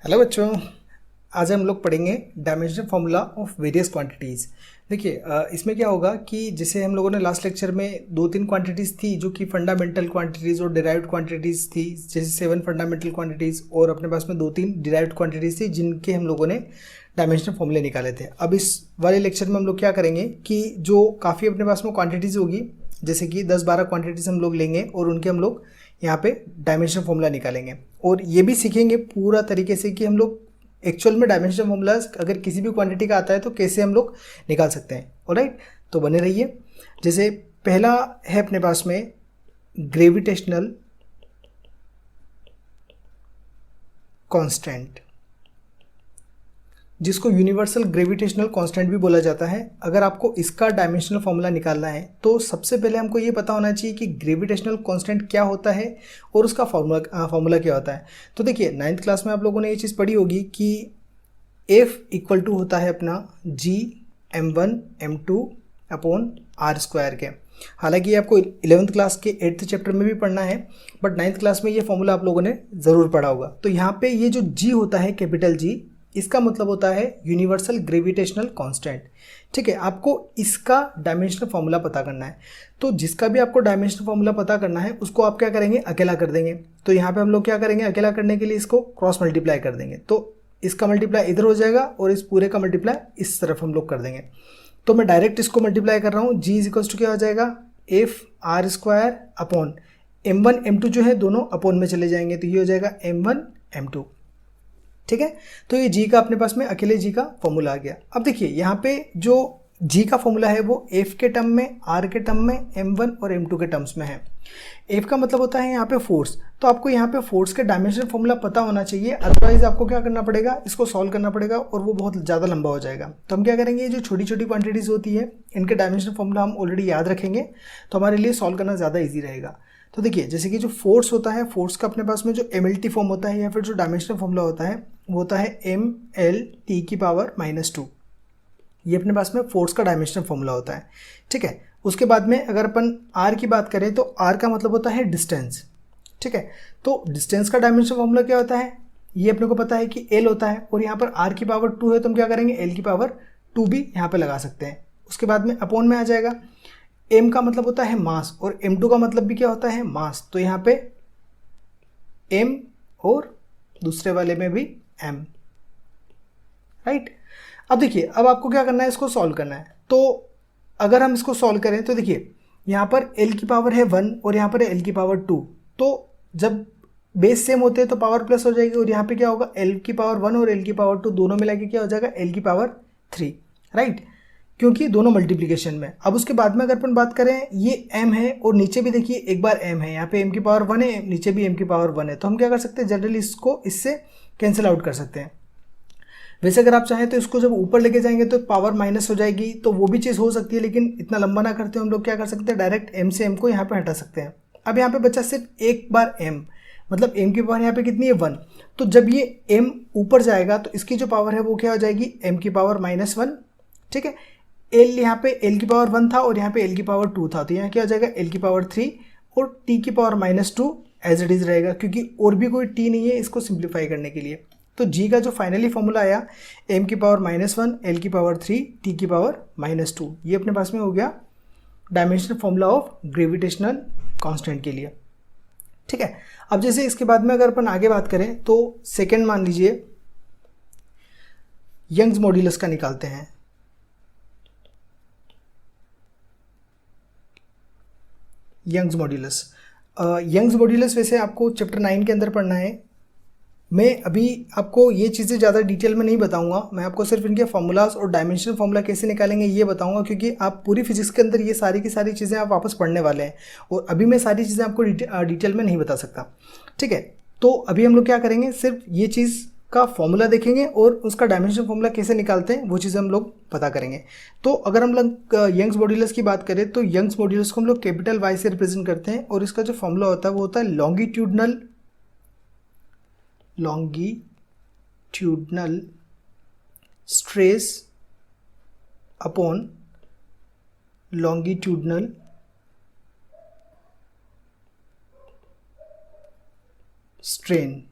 Hello बच्चों। आज हम लोग पढ़ेंगे dimensional formula of various quantities. देखिए इसमें क्या होगा कि जैसे हम लोगों ने लास्ट लेक्चर में दो तीन क्वांटिटीज़ थी जो कि फंडामेंटल क्वांटिटीज़ और डिराइव्ड क्वांटिटीज़ थी, जैसे 7 फंडामेंटल क्वांटिटीज़ और अपने पास में दो तीन डिराइव्ड क्वांटिटीज़ थी जिनके हम लोगों ने डायमेंशनल फॉर्मूले निकाले थे। अब इस वाले लेक्चर में हम लोग क्या करेंगे कि जो काफ़ी अपने पास में क्वांटिटीज़ होगी, जैसे कि 10-12 क्वांटिटीज़ हम लोग लेंगे और उनके हम लोग यहाँ पे डायमेंशनल फॉर्मूला निकालेंगे और ये भी सीखेंगे पूरा तरीके से कि हम लोग एक्चुअल में डायमेंशनल फॉर्मूला अगर किसी भी क्वांटिटी का आता है तो कैसे हम लोग निकाल सकते हैं। ऑलराइट, तो बने रहिए। जैसे पहला है अपने पास में ग्रेविटेशनल कांस्टेंट, जिसको यूनिवर्सल ग्रेविटेशनल कांस्टेंट भी बोला जाता है। अगर आपको इसका डायमेंशनल फॉर्मूला निकालना है तो सबसे पहले हमको ये पता होना चाहिए कि ग्रेविटेशनल कांस्टेंट क्या होता है और उसका फॉर्मूला क्या होता है। तो देखिए 9th क्लास में आप लोगों ने ये चीज़ पढ़ी होगी कि F इक्वल टू होता है अपना G m1 m2 upon are square के। हालांकि ये आपको 11th क्लास के 8th चैप्टर में भी पढ़ना है, बट 9th क्लास में ये फॉर्मूला आप लोगों ने ज़रूर पढ़ा होगा। तो यहाँ पे ये जो G होता है, कैपिटल G, इसका मतलब होता है यूनिवर्सल ग्रेविटेशनल कांस्टेंट। ठीक है, आपको इसका डायमेंशनल फार्मूला पता करना है। तो जिसका भी आपको डायमेंशनल फार्मूला पता करना है उसको आप क्या करेंगे, अकेला कर देंगे। तो यहाँ पे हम लोग क्या करेंगे, अकेला करने के लिए इसको क्रॉस मल्टीप्लाई कर देंगे। तो इसका मल्टीप्लाई इधर हो जाएगा और इस पूरे का मल्टीप्लाई इस तरफ हम लोग कर देंगे। तो मैं डायरेक्ट इसको मल्टीप्लाई कर रहा हूँ। जी इज इक्वल्स टू क्या हो जाएगा, F R square upon m1 m2 जो है दोनों अपॉन में चले जाएंगे, तो ये हो जाएगा m1 m2। ठीक है, तो ये जी का अपने पास में अकेले जी का फॉर्मूला आ गया। अब देखिए यहाँ पे जो जी का फॉर्मूला है वो एफ के टर्म में, आर के टर्म में, m1 और m2 के टर्म्स में है। एफ का मतलब होता है यहाँ पे फोर्स, तो आपको यहाँ पे फोर्स के डायमेंशनल फॉर्मूला पता होना चाहिए, अदरवाइज आपको क्या करना पड़ेगा, इसको सॉल्व करना पड़ेगा और वो बहुत ज़्यादा लंबा हो जाएगा। तो हम क्या करेंगे, ये जो छोटी छोटी क्वांटिटीज़ होती है इनके डायमेंशनल फॉर्मूला हम ऑलरेडी याद रखेंगे, तो हमारे लिए सॉल्व करना ज़्यादा ईजी रहेगा। तो देखिए जैसे कि जो फोर्स होता है, फोर्स का अपने पास में जो MLT फॉर्म होता है या फिर जो डायमेंशनल फॉर्मूला होता है वो होता है MLT⁻²। ये अपने पास में फोर्स का डायमेंशनल फॉर्मूला होता है। ठीक है, उसके बाद में अगर अपन आर की बात करें तो आर का मतलब होता है डिस्टेंस। ठीक है, तो डिस्टेंस का डायमेंशनल फॉर्मूला क्या होता है, ये अपने को पता है कि एल होता है, और यहाँ पर आर की पावर 2 है तो हम क्या करेंगे, एल की पावर 2 भी यहाँ पे लगा सकते हैं। उसके बाद में अपॉन में आ जाएगा। एम का मतलब होता है मास और m2 का मतलब भी क्या होता है, मास, तो यहाँ पे m और दूसरे वाले में भी m। राइट, अब देखिए अब आपको क्या करना है, इसको सॉल्व करना है। तो अगर हम इसको सॉल्व करें तो देखिए यहाँ पर l की पावर है 1 और यहाँ पर है l की पावर 2, तो जब बेस सेम होते हैं तो पावर प्लस हो जाएगी, और यहाँ पे क्या होगा, l की पावर 1 और l की पावर 2 दोनों मिला के क्या हो जाएगा, l की पावर 3। राइट, क्योंकि दोनों मल्टीप्लिकेशन में। अब उसके बाद में अगर अपन बात करें, ये m है और नीचे भी देखिए एक बार m है, यहाँ पे m की पावर 1 है, नीचे भी m की पावर 1 है, तो हम क्या कर सकते हैं, जनरली इसको इससे कैंसिल आउट कर सकते हैं। वैसे अगर आप चाहें तो इसको जब ऊपर लेके जाएंगे तो पावर माइनस हो जाएगी, तो वो भी चीज़ हो सकती है, लेकिन इतना लंबा ना करते हम लोग क्या कर सकते हैं, डायरेक्ट m से m को यहाँ पे हटा सकते हैं। अब यहाँ पे बचा सिर्फ एक बार m, मतलब m की पावर यहाँ पे कितनी है, 1। तो जब ये m ऊपर जाएगा तो इसकी जो पावर है वो क्या हो जाएगी, m की पावर -1। ठीक है, l यहाँ पे l की पावर 1 था और यहाँ पे l की पावर 2 था, तो यहाँ क्या हो जाएगा, l की पावर 3 और t की पावर -2 एज इट इज़ रहेगा, क्योंकि और भी कोई t नहीं है इसको सिंप्लीफाई करने के लिए। तो g का जो फाइनली फॉर्मूला आया, m की पावर -1, l की पावर 3, t की पावर -2, ये अपने पास में हो गया dimensional formula of gravitational constant के लिए। ठीक है, अब जैसे इसके बाद में अगर अपन आगे बात करें तो सेकंड मान लीजिए यंग्स मॉड्यूलस का निकालते हैं। यंग्स मॉड्यूलस वैसे आपको चैप्टर 9 के अंदर पढ़ना है। मैं अभी आपको ये चीज़ें ज़्यादा डिटेल में नहीं बताऊंगा, मैं आपको सिर्फ इनके फार्मूलाज और डायमेंशनल फार्मूला कैसे निकालेंगे ये बताऊंगा, क्योंकि आप पूरी फिजिक्स के अंदर ये सारी की सारी चीज़ें आप वापस पढ़ने वाले हैं और अभी मैं सारी चीज़ें आपको डिटेल में नहीं बता सकता। ठीक है, तो अभी हम लोग क्या करेंगे, सिर्फ ये चीज़ का फॉर्मूला देखेंगे और उसका डायमेंशनल फॉर्मूला कैसे निकालते हैं वो चीज़ हम लोग पता करेंगे। तो अगर हम लोग यंग्स मॉड्यूलस की बात करें तो यंग्स मॉड्यूलस को हम लोग कैपिटल वाई से रिप्रेजेंट करते हैं, और इसका जो फॉर्मूला होता है वो होता है longitudinal stress upon longitudinal strain,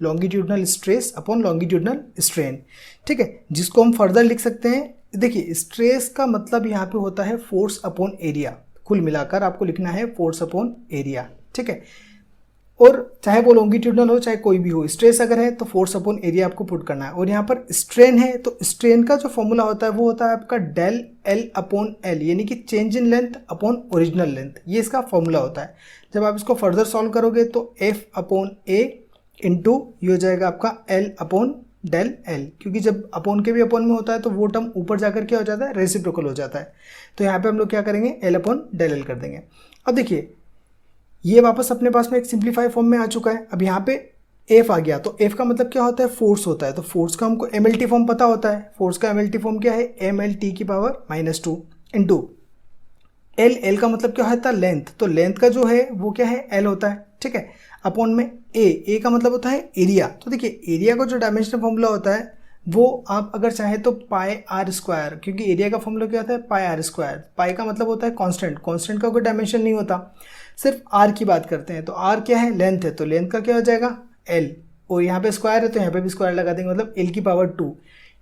longitudinal stress upon longitudinal strain, ठीक है, जिसको हम फर्दर लिख सकते हैं। देखिए स्ट्रेस का मतलब यहाँ पे होता है फोर्स अपॉन एरिया, कुल मिलाकर आपको लिखना है फोर्स अपॉन एरिया, ठीक है। और चाहे वो लॉन्गिट्यूडनल हो चाहे कोई भी हो, स्ट्रेस अगर है तो फोर्स अपॉन एरिया आपको पुट करना है। और यहाँ पर स्ट्रेन है तो स्ट्रेन का जो फॉर्मूला होता है वो होता है आपका डेल एल अपॉन एल, यानी कि change in length upon original length, ये इसका फॉर्मूला होता है। जब आप इसको फर्दर सॉल्व करोगे तो एफ अपॉन ए इंटू ये हो जाएगा आपका एल अपॉन डेल एल, क्योंकि जब अपॉन के भी अपॉन में होता है तो वो टर्म ऊपर जाकर क्या हो जाता है, रेसिप्रोकल हो जाता है। तो यहाँ पे हम लोग क्या करेंगे, एल अपॉन डेल एल कर देंगे। अब देखिए ये वापस अपने पास में एक सिंप्लीफाई फॉर्म में आ चुका है। अब यहाँ पे एफ आ गया, तो एफ का मतलब क्या होता है, फोर्स होता है। तो फोर्स का हमको एम एल टी फॉर्म पता होता है। फोर्स का एम एल टी फॉर्म क्या है, एम एल टी की पावर -2 इंटू एल, एल का मतलब क्या होता है, लेंथ। तो लेंथ का जो है वो क्या है, एल होता है, ठीक है, अपॉन में ए का मतलब होता है एरिया। तो देखिए एरिया का जो डायमेंशनल फॉर्मूला होता है वो आप अगर चाहें तो पाई आर स्क्वायर, क्योंकि एरिया का फॉर्मूला क्या होता है, पाई आर स्क्वायर। पाई का मतलब होता है कांस्टेंट, कांस्टेंट का कोई डायमेंशन नहीं होता, सिर्फ आर की बात करते हैं। तो आर क्या है, लेंथ है, तो लेंथ का क्या हो जाएगा, एल, और यहाँ पे स्क्वायर है तो यहाँ पे भी स्क्वायर लगा देंगे, मतलब एल की पावर 2,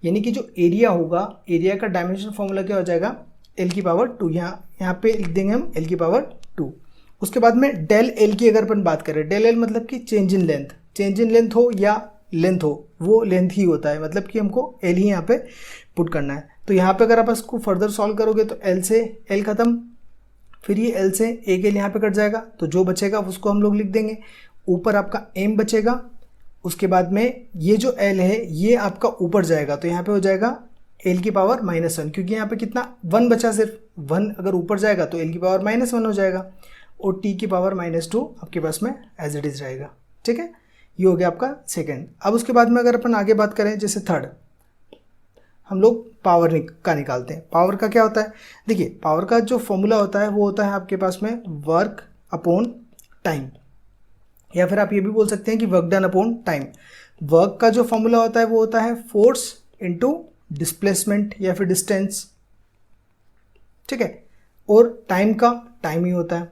यानी कि जो एरिया होगा, एरिया का डायमेंशन फॉर्मूला क्या हो जाएगा, एल की पावर 2। यहाँ पे लिख देंगे हम एल की पावर 2। उसके बाद में डेल एल की अगर अपन बात करें, डेल एल मतलब कि change in length, change in length हो या लेंथ हो, वो लेंथ ही होता है, मतलब कि हमको एल ही यहाँ पे पुट करना है। तो यहाँ पे अगर आप इसको फर्दर सॉल्व करोगे तो एल से एल खत्म, फिर ये एल से एक एल यहाँ पे कट जाएगा, तो जो बचेगा उसको हम लोग लिख देंगे। ऊपर आपका एम बचेगा, उसके बाद में ये जो एल है ये आपका ऊपर जाएगा, तो यहाँ पे हो जाएगा एल की पावर -1, क्योंकि यहाँ पे कितना 1 बचा, सिर्फ 1 अगर ऊपर जाएगा तो एल की पावर -1 हो जाएगा, और टी की पावर -2 आपके पास में एज इट इज रहेगा, ठीक है। ये हो गया आपका सेकेंड। अब उसके बाद में अगर अपन आगे बात करें, जैसे थर्ड हम लोग पावर का निकालते हैं। पावर का क्या होता है, देखिए पावर का जो फॉर्मूला होता है वो होता है आपके पास में वर्क अपॉन टाइम, या फिर आप ये भी बोल सकते हैं कि work done upon time. Work का जो फॉर्मूला होता है वो होता है फोर्स इनटू डिस्प्लेसमेंट या फिर डिस्टेंस, ठीक है, और टाइम का टाइम ही होता है।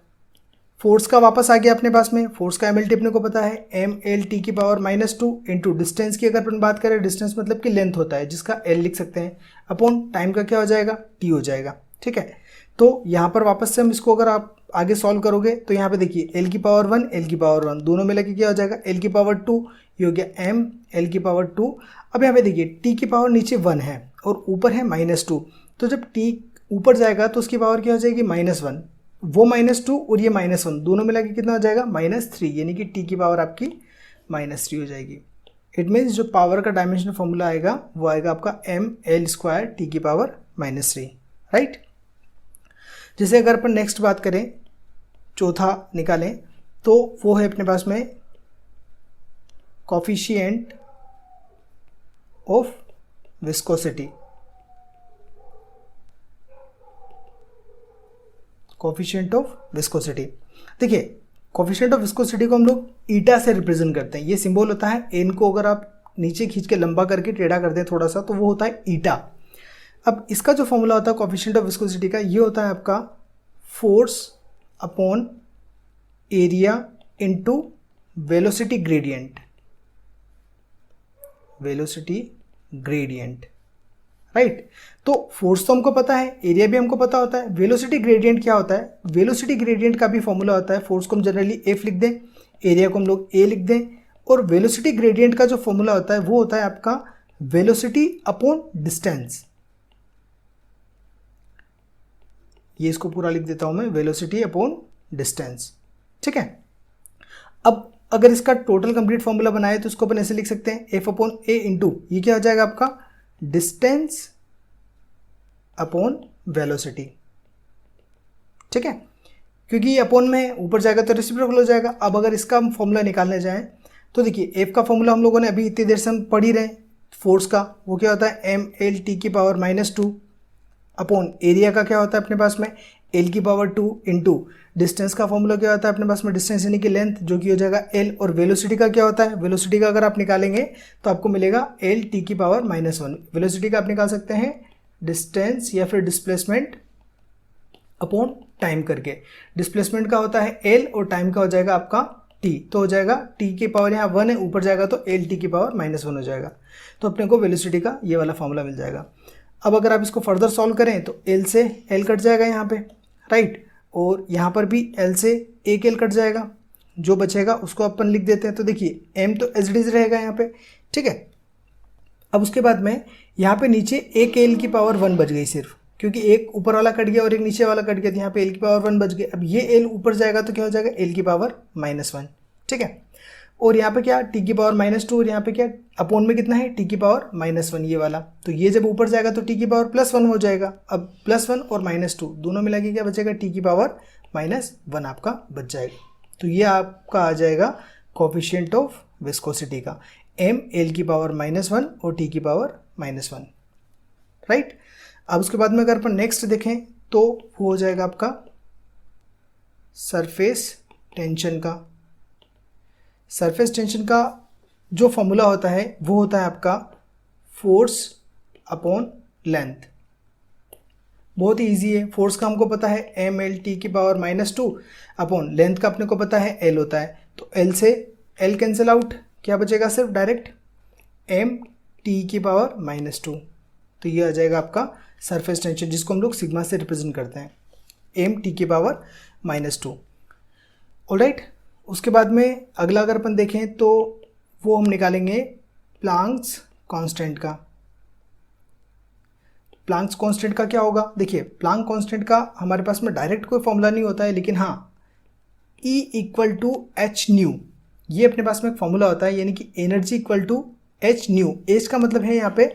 फोर्स का वापस आ गया अपने पास में, फोर्स का एम एल टी अपने को पता है, एम एल टी की पावर -2 इंटू डिस्टेंस की अगर अपन बात करें, डिस्टेंस मतलब कि लेंथ होता है जिसका एल लिख सकते हैं, अपॉन टाइम का क्या हो जाएगा, टी हो जाएगा, ठीक है। तो यहाँ पर वापस से हम इसको अगर आप आगे सॉल्व करोगे तो यहाँ पे देखिए एल की पावर 1 एल की पावर 1 दोनों में लगे क्या हो जाएगा, एल की पावर 2, ये हो गया एम एल की पावर 2। अब यहाँ पे देखिए टी की पावर नीचे 1 है और ऊपर है -2, तो जब टी ऊपर जाएगा तो उसकी पावर क्या हो जाएगी, -1, वो -2 और ये -1 दोनों मिला के कितना हो जाएगा, -3, यानी कि टी की पावर आपकी -3 हो जाएगी। इट मीन्स जो पावर का डायमेंशन फॉर्मूला आएगा वो आएगा आपका एम एल स्क्वायर टी की पावर -3, राइट। जैसे अगर अपन नेक्स्ट बात करें, चौथा निकालें, तो वो है अपने पास में coefficient of viscosity. Coefficient of viscosity, देखिए कोफिशिएंट ऑफ विस्कोसिटी को हम लोग ईटा से रिप्रेजेंट करते हैं। ये सिंबल होता है, एन को अगर आप नीचे खींच के लंबा करके टेढ़ा कर दें थोड़ा सा तो वो होता है ईटा। अब इसका जो फॉर्मूला होता है कोफिशिएंट ऑफ विस्कोसिटी का, ये होता है आपका force upon area into velocity gradient, velocity gradient, right. तो फोर्स तो हमको पता है, एरिया भी हमको पता होता है, वेलोसिटी ग्रेडियंट क्या होता है, वेलोसिटी ग्रेडियंट का भी फॉर्मूला होता है, फोर्स को हम जनरली एफ लिख दें, एरिया को हम लोग ए लिख दें, और वेलोसिटी ग्रेडियंट का जो फॉर्मूला होता है वो होता है आपका वेलोसिटी अपॉन डिस्टेंस। ये इसको पूरा लिख देता हूं मैं, वेलोसिटी अपॉन डिस्टेंस, ठीक है। अब अगर इसका टोटल कंप्लीट फॉर्मूला बनाए तो इसको अपन ऐसे लिख सकते हैं, एफ अपॉन ए इंटू ये क्या हो जाएगा आपका, डिस्टेंस अपॉन वेलोसिटी, ठीक है, क्योंकि ये अपॉन में ऊपर जाएगा तो रेसिप्रोकल हो जाएगा। अब अगर इसका हम फॉर्मूला निकालने जाएं तो देखिए एफ का फॉर्मूला हम लोगों ने अभी इतनी देर से हम पढ़ ही रहे, फोर्स का वो क्या होता है, एम एल टी की पावर -2 अपॉन एरिया का क्या होता है अपने पास में, एल की पावर 2 इंटू डिस्टेंस का फॉर्मूला क्या होता है अपने पास में, डिस्टेंस यानी कि लेंथ, जो कि हो जाएगा एल, और वेलोसिटी का क्या होता है, वेलोसिटी का अगर आप निकालेंगे तो आपको मिलेगा एल टी की पावर -1। वेलोसिटी का आप निकाल सकते हैं डिस्टेंस या फिर डिस्प्लेसमेंट अपॉन टाइम करके। डिस्प्लेसमेंट का होता है एल और टाइम का हो जाएगा आपका टी, तो हो जाएगा टी की पावर यहाँ 1 है, ऊपर जाएगा तो एल टी की पावर -1 हो जाएगा। तो अपने को वेलोसिटी का ये वाला फॉर्मूला मिल जाएगा। अब अगर आप इसको फर्दर सॉल्व करें तो एल से एल कट जाएगा यहाँ पे, राइट, और यहाँ पर भी एल से एक एल कट जाएगा, जो बचेगा उसको अपन लिख देते हैं। तो देखिए एम तो एज इट इज रहेगा यहाँ पे, ठीक है। अब उसके बाद में यहाँ पे नीचे एक एल की पावर 1 बच गई सिर्फ, क्योंकि एक ऊपर वाला कट गया और एक नीचे वाला कट गया, तो यहाँ पे एल की पावर 1 बच गई। अब ये एल ऊपर जाएगा तो क्या हो जाएगा, एल की पावर -1, ठीक है। और यहाँ पे क्या, टी की पावर -2, और यहाँ पे क्या अपॉन में कितना है, टी की पावर -1 ये वाला। तो ये जब ऊपर जाएगा तो टी की पावर +1 हो जाएगा। अब +1 और -2 दोनों मिला के क्या बचेगा, टी की पावर -1 आपका बच जाएगा। तो ये आपका आ जाएगा कोफिशिएंट ऑफ विस्कोसिटी का, m एल की पावर -1 और t की पावर -1, राइट। अब उसके बाद में अगर अपन नेक्स्ट देखें तो वो हो जाएगा आपका सरफेस टेंशन का। सरफेस टेंशन का जो फॉर्मूला होता है वो होता है आपका फोर्स अपॉन लेंथ। बहुत ही ईजी है, फोर्स का हमको पता है एम एल टी की पावर -2 अपॉन लेंथ का अपने को पता है एल होता है। तो एल से एल कैंसिल आउट, क्या बचेगा सिर्फ डायरेक्ट एम टी की पावर -2। तो ये आ जाएगा आपका सरफेस टेंशन, जिसको हम लोग सिग्मा से रिप्रेजेंट करते हैं, एम टी की पावर -2। ऑलराइट, उसके बाद में अगला अगर अपन देखें तो वो हम निकालेंगे प्लांक्स कांस्टेंट का। प्लांक्स कांस्टेंट का क्या होगा, देखिए प्लांक कांस्टेंट का हमारे पास में डायरेक्ट कोई फॉर्मूला नहीं होता है, लेकिन हाँ E = h/ν, ये अपने पास में एक फॉर्मूला होता है, यानी कि एनर्जी = h/ν। एच का मतलब है यहाँ पे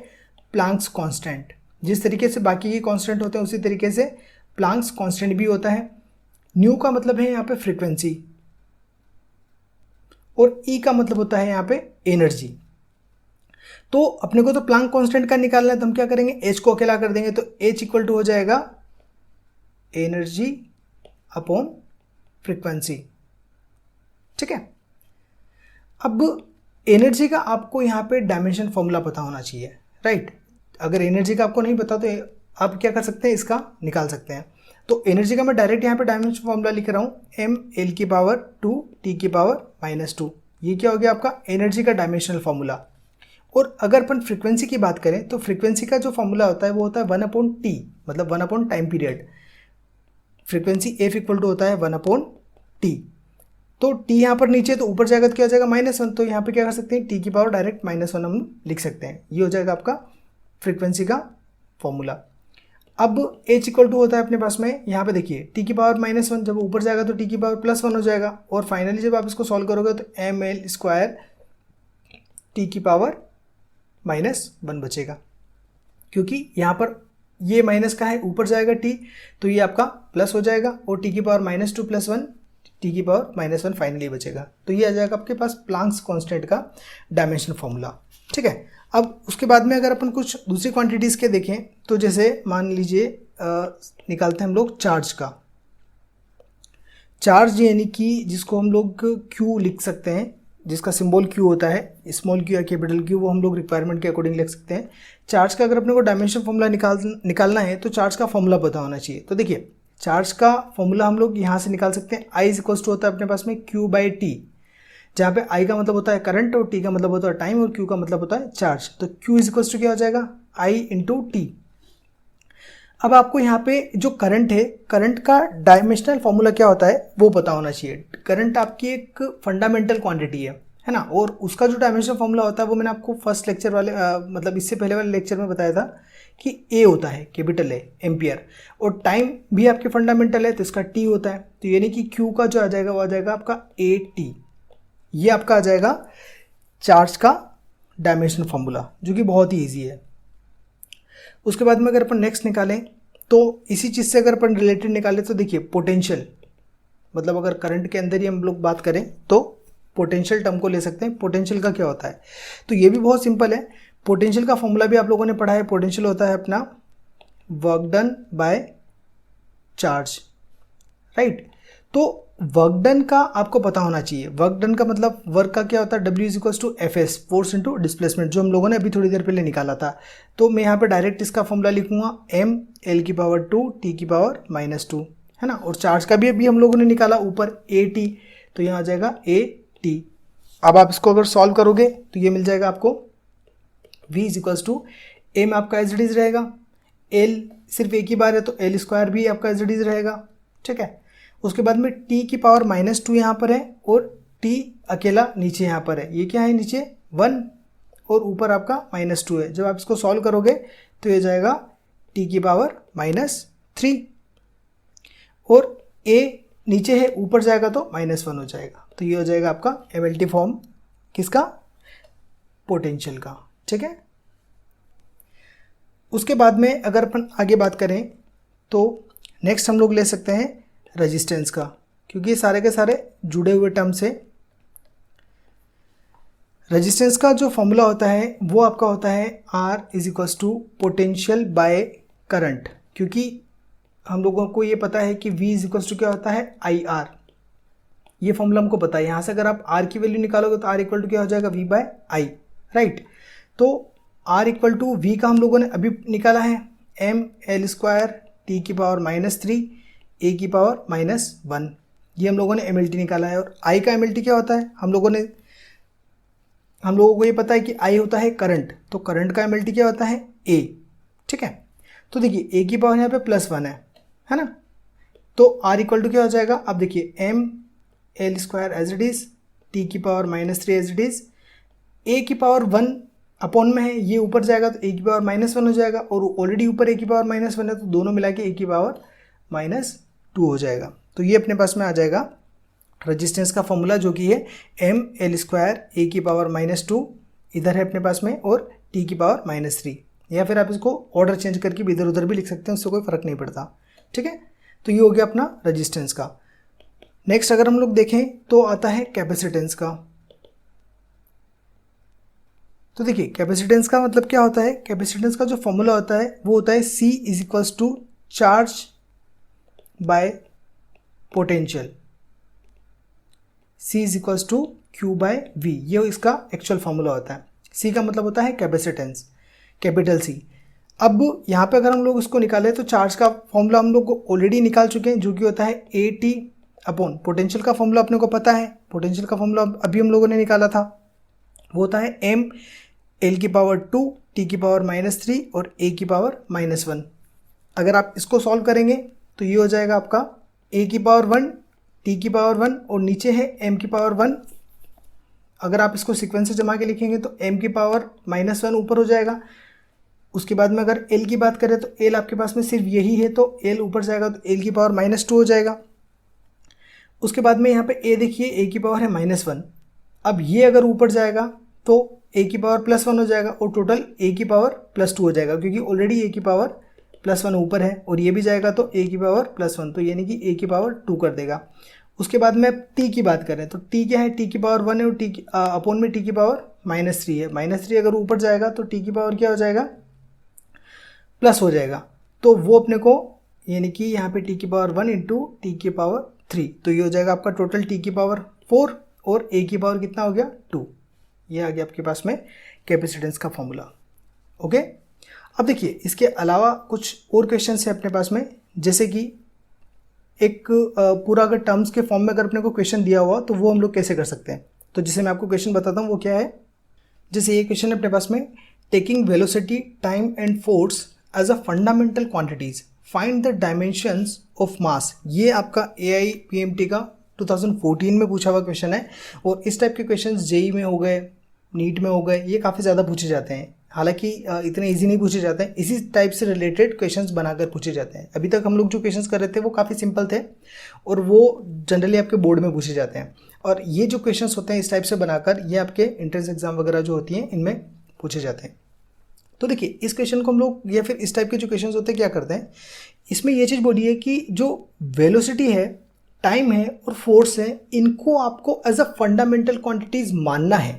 प्लांक्स कांस्टेंट। जिस तरीके से बाकी के कांस्टेंट होते हैं उसी तरीके से प्लांक्स कांस्टेंट भी होता है। न्यू का मतलब है यहाँ पे फ्रीक्वेंसी, और ई का मतलब होता है यहाँ पे एनर्जी। तो अपने को तो प्लांक कांस्टेंट का निकालना है, तो हम क्या करेंगे, एच को अकेला कर देंगे, तो एच इक्वल टू हो जाएगा एनर्जी अपॉन फ्रीक्वेंसी, ठीक है। अब एनर्जी का आपको यहाँ पे डायमेंशन फॉर्मूला पता होना चाहिए, राइट। अगर एनर्जी का आपको नहीं पता तो आप क्या कर सकते हैं, इसका निकाल सकते हैं। तो एनर्जी का मैं डायरेक्ट यहाँ पे डायमेंशन फॉर्मूला लिख रहा हूँ, एम एल की पावर 2 टी की पावर -2। ये क्या हो गया आपका एनर्जी का डायमेंशनल फॉर्मूला। और अगर अपन फ्रीक्वेंसी की बात करें तो फ्रीक्वेंसी का जो फॉर्मूला होता है वो होता है 1/t, मतलब 1 time period. Frequency F equal to होता है 1/t। तो t यहाँ पर नीचे तो ऊपर जाएगा तो क्या हो जाएगा -1, तो यहाँ पे क्या कर सकते हैं, t की पावर डायरेक्ट -1 हम लिख सकते हैं। ये हो जाएगा आपका फ्रीक्वेंसी का फॉर्मूला। अब h इक्वल टू होता है अपने पास में, यहाँ पे देखिए t की पावर -1 जब ऊपर जाएगा तो t की पावर +1 हो जाएगा, और फाइनली जब आप इसको सॉल्व करोगे तो ml² t की पावर -1 बचेगा, क्योंकि यहाँ पर ये माइनस का है, ऊपर जाएगा t, तो ये आपका प्लस हो जाएगा, और t की पावर -2 + 1 t की पावर -1 फाइनली बचेगा। तो ये आ जाएगा आपके पास प्लांक्स कांस्टेंट का डायमेंशन फॉर्मूला, ठीक है। अब उसके बाद में अगर अपन कुछ दूसरी क्वांटिटीज़ के देखें तो जैसे मान लीजिए निकालते हैं हम लोग चार्ज का। चार्ज यानी कि जिसको हम लोग Q लिख सकते हैं, जिसका सिंबल Q होता है, स्मॉल q या कैपिटल Q, वो हम लोग रिक्वायरमेंट के अकॉर्डिंग लिख सकते हैं। चार्ज का अगर अपने को डायमेंशन फॉर्मूला निकालना है तो चार्ज का फॉर्मूला पता होना चाहिए। तो देखिए चार्ज का फॉर्मूला हम लोग यहाँ से निकाल सकते हैं, I = होता है अपने पास में Q/T, जहाँ पे I का मतलब होता है करंट और T का मतलब होता है टाइम और Q का मतलब होता है चार्ज। तो Q = क्या हो जाएगा, I × T। अब आपको यहाँ पे जो करंट है, करंट का डायमेंशनल फॉर्मूला क्या होता है वो पता होना चाहिए। करंट आपकी एक फंडामेंटल क्वांटिटी है ना, और उसका जो डायमेंशनल फॉर्मूला होता है वो मैंने आपको फर्स्ट लेक्चर वाले मतलब इससे पहले वाले लेक्चर में बताया था कि A होता है, कैपिटल A, एम्पियर, और टाइम भी आपके फंडामेंटल है तो इसका T होता है। तो यानी कि Q का जो आ जाएगा वो आ जाएगा आपका AT। ये आपका आ जाएगा चार्ज का डायमेंशनल फॉर्मूला, जो कि बहुत ही ईजी है। उसके बाद में अगर अपन नेक्स्ट निकालें तो इसी चीज़ से अगर अपन रिलेटेड निकालें तो देखिए पोटेंशियल, मतलब अगर करंट के अंदर ही हम लोग बात करें तो पोटेंशियल टर्म को ले सकते हैं। पोटेंशियल का क्या होता है, तो ये भी बहुत सिंपल है। पोटेंशियल का फॉर्मूला भी आप लोगों ने पढ़ा है। पोटेंशियल होता है अपना work done by charge, right. तो वर्क डन का आपको पता होना चाहिए। वर्क डन का मतलब वर्क का क्या होता है, W = Fs, force into displacement, जो हम लोगों ने अभी थोड़ी देर पहले निकाला था। तो मैं यहाँ पे डायरेक्ट इसका फॉर्मूला लिखूंगा, m L² 2 t की पावर -2, है ना। और चार्ज का भी अभी हम लोगों ने निकाला ऊपर AT, तो यहाँ आ जाएगा ए टी। अब आप इसको अगर सॉल्व करोगे तो ये मिल जाएगा आपको v इज इक्वल्स टू ए में आपका एज इट इज रहेगा, l सिर्फ एक ही बार है तो l स्क्वायर भी आपका एज इट इज रहेगा, ठीक है। उसके बाद में t की पावर -2 यहाँ पर है और t अकेला नीचे यहाँ पर है, ये क्या है नीचे 1 और ऊपर आपका -2 है। जब आप इसको सॉल्व करोगे तो ये जाएगा t की पावर -3 और a नीचे है ऊपर जाएगा तो -1 हो जाएगा। तो ये हो जाएगा आपका MLT फॉर्म किसका, पोटेंशियल का, ठीक है। उसके बाद में अगर अपन आगे बात करें तो नेक्स्ट हम लोग ले सकते हैं रेजिस्टेंस का, क्योंकि ये सारे के सारे जुड़े हुए टर्म्स है। रेजिस्टेंस का जो फॉर्मूला होता है वो आपका होता है R is equals to potential by current, क्योंकि हम लोगों को ये पता है कि V इज इक्वल्स टू क्या होता है IR, ये फॉर्मूला हमको पता है। यहाँ से अगर आप R की वैल्यू निकालोगे तो R इक्वल टू क्या हो जाएगा V बाय I, राइट। तो R इक्वल टू V का हम लोगों ने अभी निकाला है ml स्क्वायर t की पावर -3 a की पावर -1, ये हम लोगों ने MLT निकाला है। और I का MLT क्या होता है, हम लोगों को ये पता है कि I होता है करंट, तो करंट का MLT क्या होता है A, ठीक है। तो देखिए A की पावर यहाँ पे +1 है ना, तो R इक्वल टू क्या हो जाएगा, अब देखिए ml square as it is, t की पावर -3 एज इट इज, a की पावर 1 अपॉन में है, ये ऊपर जाएगा तो a की पावर -1 हो जाएगा, और ऑलरेडी ऊपर a की पावर -1 है तो दोनों मिला के a की पावर -2 हो जाएगा। तो ये अपने पास में आ जाएगा रेजिस्टेंस का फॉर्मूला, जो कि है ml स्क्वायर a की पावर -2 इधर है अपने पास में और t की पावर -3, या फिर आप इसको ऑर्डर चेंज करके भी इधर उधर भी लिख सकते हैं, उससे कोई फ़र्क नहीं पड़ता, ठीक है। तो ये हो गया अपना रेजिस्टेंस का। नेक्स्ट अगर हम लोग देखें तो आता है कैपेसिटेंस का। तो देखिए कैपेसिटेंस का मतलब क्या होता है, कैपेसिटेंस का जो फॉर्मूला होता है वो होता है C is equals to charge by potential, C is equals to Q by V, ये इसका एक्चुअल फॉर्मूला होता है। C का मतलब होता है कैपेसिटेंस, कैपिटल C। अब यहाँ पे अगर हम लोग इसको निकालें तो चार्ज का फॉर्मूला हम लोग ऑलरेडी निकाल चुके हैं, जो कि होता है AT अपॉन पोटेंशियल का फॉर्मूला अपने को पता है, पोटेंशियल का फॉर्मूला अभी हम लोगों ने निकाला था, वो होता है m l की पावर 2 t की पावर -3 और a की पावर -1। अगर आप इसको सॉल्व करेंगे तो ये हो जाएगा आपका a की पावर 1 t की पावर 1 और नीचे है m की पावर 1। अगर आप इसको सीक्वेंस से जमा के लिखेंगे तो m की पावर -1 ऊपर हो जाएगा। उसके बाद में अगर l की बात करें तो l आपके पास में सिर्फ यही है, तो l ऊपर जाएगा तो l की पावर -2 हो जाएगा। उसके बाद में यहाँ पे a देखिए a की पावर है -1, अब ये अगर ऊपर जाएगा तो a की पावर +1 हो जाएगा और टोटल a की पावर +2 हो जाएगा, क्योंकि ऑलरेडी a की पावर +1 ऊपर है, और ये भी जाएगा तो a की पावर +1, तो यानी कि a की पावर 2 कर देगा। उसके बाद में t की बात करें तो t क्या है, t की पावर 1 है और t की अपॉन में t की पावर -3 है। -3 अगर ऊपर जाएगा तो t की पावर क्या हो जाएगा, प्लस हो जाएगा, तो वो अपने को यानी कि यहाँ पे t की पावर 1 इंटू t की पावर 3, तो ये हो जाएगा आपका टोटल t की पावर 4 और a की पावर कितना हो गया 2। ये आ गया आपके पास में कैपेसिटेंस का फॉर्मूला, ओके। अब देखिए इसके अलावा कुछ और क्वेश्चन है अपने पास में, जैसे कि एक पूरा अगर टर्म्स के फॉर्म में अगर अपने को क्वेश्चन दिया हुआ तो वो हम लोग कैसे कर सकते हैं। तो जैसे मैं आपको क्वेश्चन बताता हूँ वो क्या है। जैसे ये क्वेश्चन है अपने पास में, taking velocity time and force as a fundamental quantities find the dimensions of mass. ये आपका AIPMT का 2014 में पूछा हुआ क्वेश्चन है, और इस टाइप के क्वेश्चन जेई में हो गए, नीट में हो गए, ये काफ़ी ज़्यादा पूछे जाते हैं। हालांकि इतने इजी नहीं पूछे जाते हैं, इसी टाइप से रिलेटेड क्वेश्चंस बनाकर पूछे जाते हैं। अभी तक हम लोग जो क्वेश्चंस कर रहे थे वो काफ़ी सिंपल थे और वो जनरली आपके बोर्ड में पूछे जाते हैं, और ये जो क्वेश्चंस होते हैं इस टाइप से बनाकर ये आपके एंट्रेंस एग्जाम वगैरह जो होती हैं इनमें पूछे जाते हैं। तो देखिए इस क्वेश्चन को हम लोग या फिर इस टाइप के जो क्वेश्चन होते हैं क्या करते हैं, इसमें ये चीज़ बोली है कि जो वेलोसिटी है, टाइम है और फोर्स है, इनको आपको एज अ फंडामेंटल क्वांटिटीज मानना है,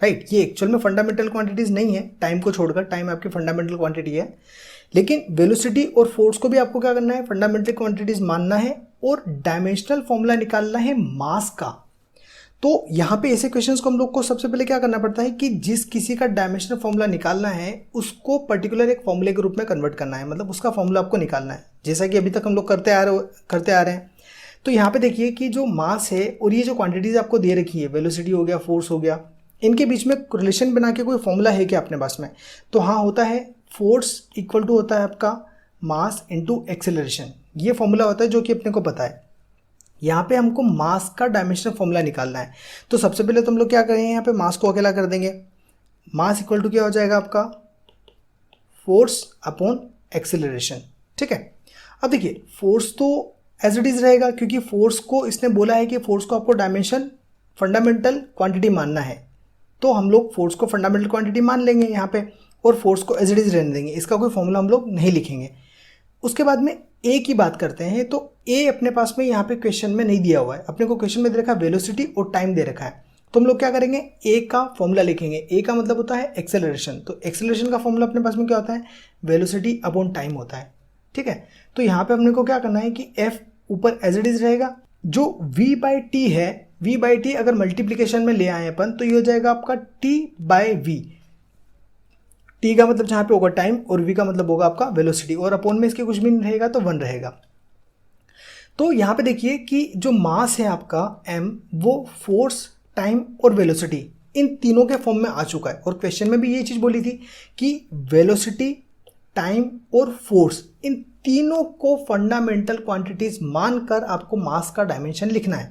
राइट। ये एक्चुअल में फंडामेंटल क्वांटिटीज नहीं है, टाइम को छोड़कर, टाइम आपकी फंडामेंटल क्वांटिटी है, लेकिन वेलोसिटी और फोर्स को भी आपको क्या करना है, फंडामेंटल क्वांटिटीज मानना है और डायमेंशनल फॉर्मूला निकालना है मास का। तो यहाँ पे ऐसे क्वेश्चंस को हम लोग को सबसे पहले क्या करना पड़ता है कि जिस किसी का डायमेंशनल फॉर्मूला निकालना है उसको पर्टिकुलर एक फॉर्मूले के रूप में कन्वर्ट करना है, मतलब उसका फॉर्मूला आपको निकालना है, जैसा कि अभी तक हम लोग करते आ रहे हैं। तो यहाँ पे देखिए कि जो मास है और ये जो क्वांटिटीज आपको दे रखी है, वेलोसिटी हो गया, फोर्स हो गया, इनके बीच में रिलेशन बना के कोई फॉर्मूला है क्या अपने पास में? तो हाँ होता है, फोर्स इक्वल टू होता है आपका मास इनटू एक्सेलरेशन। ये फॉर्मूला होता है जो कि अपने को पता है। यहाँ पे हमको मास का डायमेंशनल फॉर्मूला निकालना है। तो सबसे पहले तो हम लोग क्या करेंगे, यहाँ पे मास को अकेला कर देंगे। मास इक्वल टू क्या हो जाएगा आपका, फोर्स अपॉन एक्सेलरेशन। ठीक है, अब देखिए फोर्स तो एज इट इज रहेगा, क्योंकि फोर्स को इसने बोला है कि फोर्स को आपको डायमेंशन फंडामेंटल क्वांटिटी मानना है, तो हम लोग फोर्स को फंडामेंटल क्वांटिटी मान लेंगे यहाँ पे, और फोर्स को एज इट इज रहने देंगे। इसका कोई फॉर्मूला हम लोग नहीं लिखेंगे। उसके बाद में ए की बात करते हैं। तो ए अपने पास में यहाँ पे क्वेश्चन में नहीं दिया हुआ है, अपने को क्वेश्चन में दे रखा है वेलोसिटी और टाइम दे रखा है। तो हम लोग क्या करेंगे, ए का फॉर्मूला लिखेंगे। ए का मतलब होता है एक्सेलरेशन, तो एक्सेलरेशन का फॉर्मूला अपने पास में क्या होता है, वेलोसिटी अपॉन टाइम होता है। ठीक है, तो यहाँ पे अपने को क्या करना है कि एफ ऊपर एज इट इज रहेगा, जो v बाई टी है, v बाई टी अगर मल्टीप्लीकेशन में ले आए अपन तो ये हो जाएगा आपका t बाय v। t का मतलब जहाँ पे होगा टाइम और v का मतलब होगा आपका वेलोसिटी, और अपॉन में इसके कुछ भी नहीं रहेगा तो 1 रहेगा। तो यहाँ पे देखिए कि जो मास है आपका m, वो फोर्स, टाइम और वेलोसिटी इन तीनों के फॉर्म में आ चुका है। और क्वेश्चन में भी ये चीज़ बोली थी कि वेलोसिटी, टाइम और फोर्स इन तीनों को फंडामेंटल क्वांटिटीज मानकर आपको मास का डायमेंशन लिखना है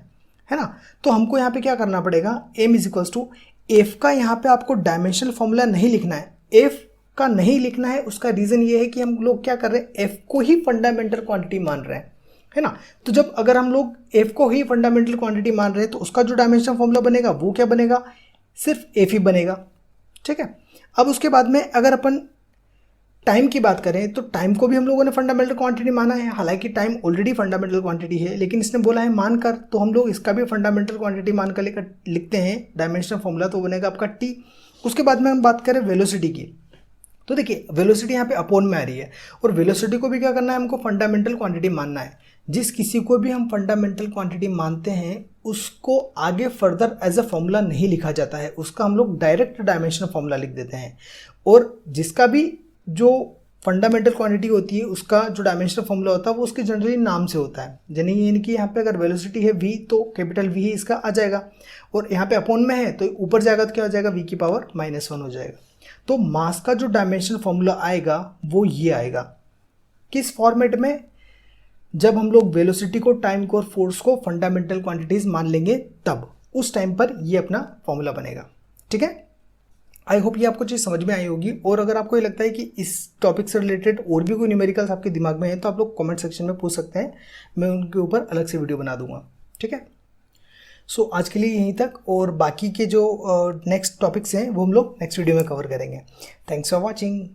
ना। तो हमको यहाँ पे क्या करना पड़ेगा, m is equals to F का यहाँ पे आपको डायमेंशनल फॉर्मूला नहीं लिखना है। एफ का नहीं लिखना है, उसका रीज़न ये है कि हम लोग क्या कर रहे हैं, एफ को ही फंडामेंटल क्वांटिटी मान रहे हैं, है ना। तो जब अगर हम लोग एफ को ही फंडामेंटल क्वांटिटी मान रहे हैं तो उसका जो डायमेंशनल फॉर्मूला बनेगा वो क्या बनेगा, सिर्फ एफ ही बनेगा। ठीक है, अब उसके बाद में अगर अपन टाइम की बात करें तो टाइम को भी हम लोगों ने फंडामेंटल क्वांटिटी माना है। हालांकि टाइम ऑलरेडी फंडामेंटल क्वांटिटी है, लेकिन इसने बोला है मानकर, तो हम लोग इसका भी फंडामेंटल क्वांटिटी मानकर लिखते हैं डायमेंशनल फॉर्मूला, तो बनेगा आपका टी। उसके बाद में हम बात करें वेलोसिटी की, तो देखिए वेलोसिटी यहाँ पे अपॉन में आ रही है, और वेलोसिटी को भी क्या करना है, हमको फंडामेंटल क्वांटिटी मानना है। जिस किसी को भी हम फंडामेंटल क्वांटिटी मानते हैं उसको आगे फर्दर एज अ फॉर्मूला नहीं लिखा जाता है, उसका हम लोग डायरेक्ट डायमेंशनल फॉर्मूला लिख देते हैं। और जिसका भी जो फंडामेंटल क्वांटिटी होती है उसका जो डायमेंशनल फॉर्मूला होता है वो उसके जनरली नाम से होता है। यानी कि यहाँ पे अगर वेलोसिटी है v तो कैपिटल V ही इसका आ जाएगा, और यहाँ पे अपॉन में है तो ऊपर जाएगा तो क्या हो जाएगा, v की पावर -1 हो जाएगा। तो मास का जो डायमेंशनल फॉर्मूला आएगा वो ये आएगा, किस फॉर्मेट में, जब हम लोग वेलोसिटी को, टाइम को और फोर्स को फंडामेंटल क्वांटिटीज मान लेंगे तब उस टाइम पर ये अपना फॉर्मूला बनेगा। ठीक है, आई होप ये आपको चीज़ समझ में आई होगी। और अगर आपको ये लगता है कि इस टॉपिक से रिलेटेड और भी कोई न्यूमेरिकल्स आपके दिमाग में है तो आप लोग कमेंट सेक्शन में पूछ सकते हैं, मैं उनके ऊपर अलग से वीडियो बना दूंगा। ठीक है, सो आज के लिए यहीं तक, और बाकी के जो नेक्स्ट टॉपिक्स हैं वो हम लोग नेक्स्ट वीडियो में कवर करेंगे। Thanks for watching.